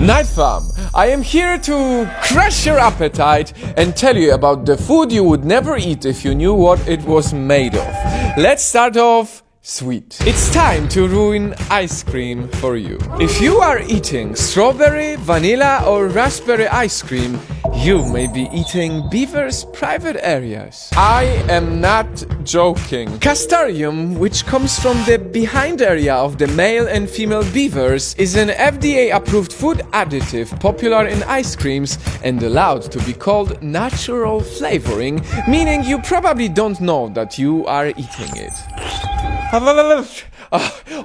Night Fam, I am here to crush your appetite and tell you about the food you would never eat if you knew what it was made of. Let's start off sweet. It's time to ruin ice cream for you. If you are eating strawberry, vanilla or raspberry ice cream, you may be eating beaver's private areas. I am not joking. Castoreum, which comes from the behind area of the male and female beavers, is an FDA-approved food additive popular in ice creams and allowed to be called natural flavoring, meaning you probably don't know that you are eating it.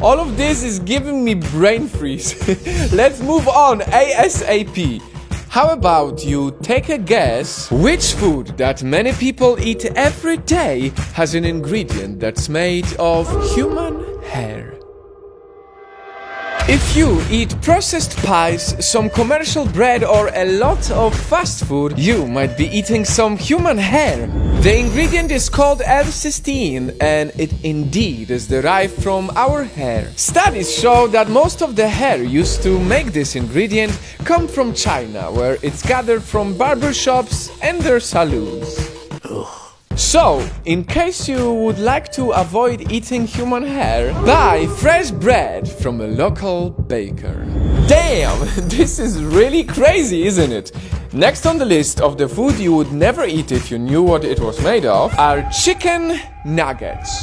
All of this is giving me brain freeze. Let's move on ASAP. How about you take a guess which food that many people eat every day has an ingredient that's made of human hair? If you eat processed pies, some commercial bread or a lot of fast food, you might be eating some human hair. The ingredient is called L-cysteine and it indeed is derived from our hair. Studies show that most of the hair used to make this ingredient come from China, where it's gathered from barbershops and their saloons. So, in case you would like to avoid eating human hair, buy fresh bread from a local baker. Damn, this is really crazy, isn't it? Next on the list of the food you would never eat if you knew what it was made of are chicken nuggets.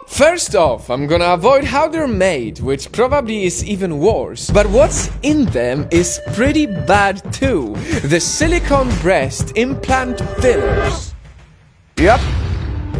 First off, I'm gonna avoid how they're made, which probably is even worse. But what's in them is pretty bad too. The silicone breast implant fillers. Yep.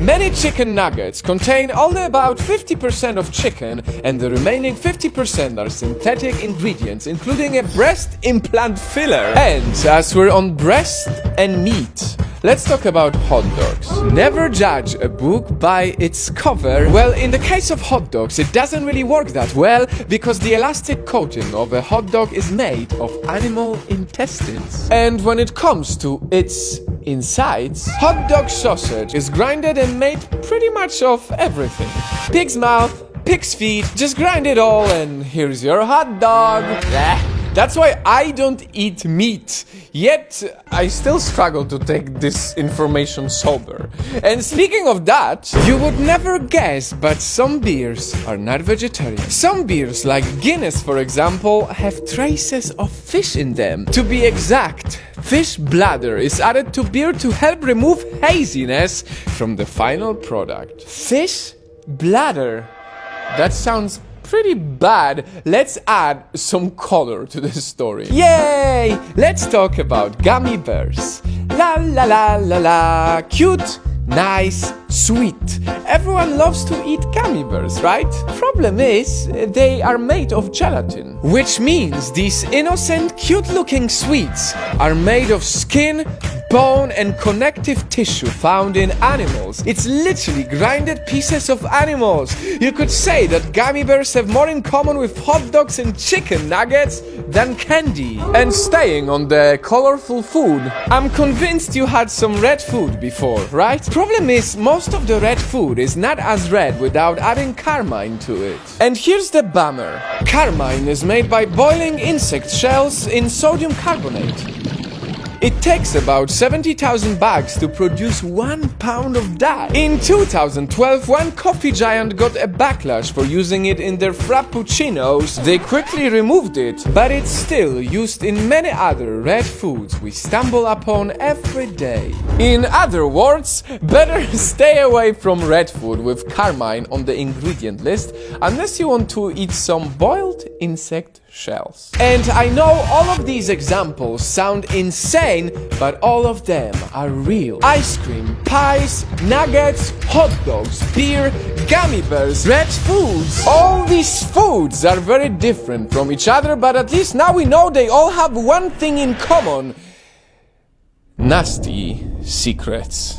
Many chicken nuggets contain only about 50% of chicken, and the remaining 50% are synthetic ingredients, including a breast implant filler. And as we're on breast and meat, let's talk about hot dogs. Never judge a book by its cover. Well, in the case of hot dogs, it doesn't really work that well because the elastic coating of a hot dog is made of animal intestines. And when it comes to its insides, hot dog sausage is grinded and made pretty much of everything. Pig's mouth, pig's feet, just grind it all and here's your hot dog. That's why I don't eat meat, yet I still struggle to take this information sober. And speaking of that, you would never guess, but some beers are not vegetarian. Some beers, like Guinness for example, have traces of fish in them. To be exact, fish bladder is added to beer to help remove haziness from the final product. Fish bladder? That sounds pretty bad. Let's add some color to this story. Yay! Let's talk about gummy bears. La la la la la. Cute, nice, sweet. Everyone loves to eat gummy bears, right? Problem is, they are made of gelatin, which means these innocent, cute-looking sweets are made of skin, bone and connective tissue found in animals. It's literally grinded pieces of animals. You could say that gummy bears have more in common with hot dogs and chicken nuggets than candy. And staying on the colorful food, I'm convinced you had some red food before, right? Problem is, most of the red food is not as red without adding carmine to it. And here's the bummer. Carmine is made by boiling insect shells in sodium carbonate. It takes about 70,000 bags to produce 1 pound of dye. In 2012, one coffee giant got a backlash for using it in their frappuccinos. They quickly removed it, but it's still used in many other red foods we stumble upon every day. In other words, better stay away from red food with carmine on the ingredient list unless you want to eat some boiled insect shells. And I know all of these examples sound insane, but all of them are real. Ice cream, pies, nuggets, hot dogs, beer, gummy bears, red foods. All these foods are very different from each other, but at least now we know they all have one thing in common: nasty secrets.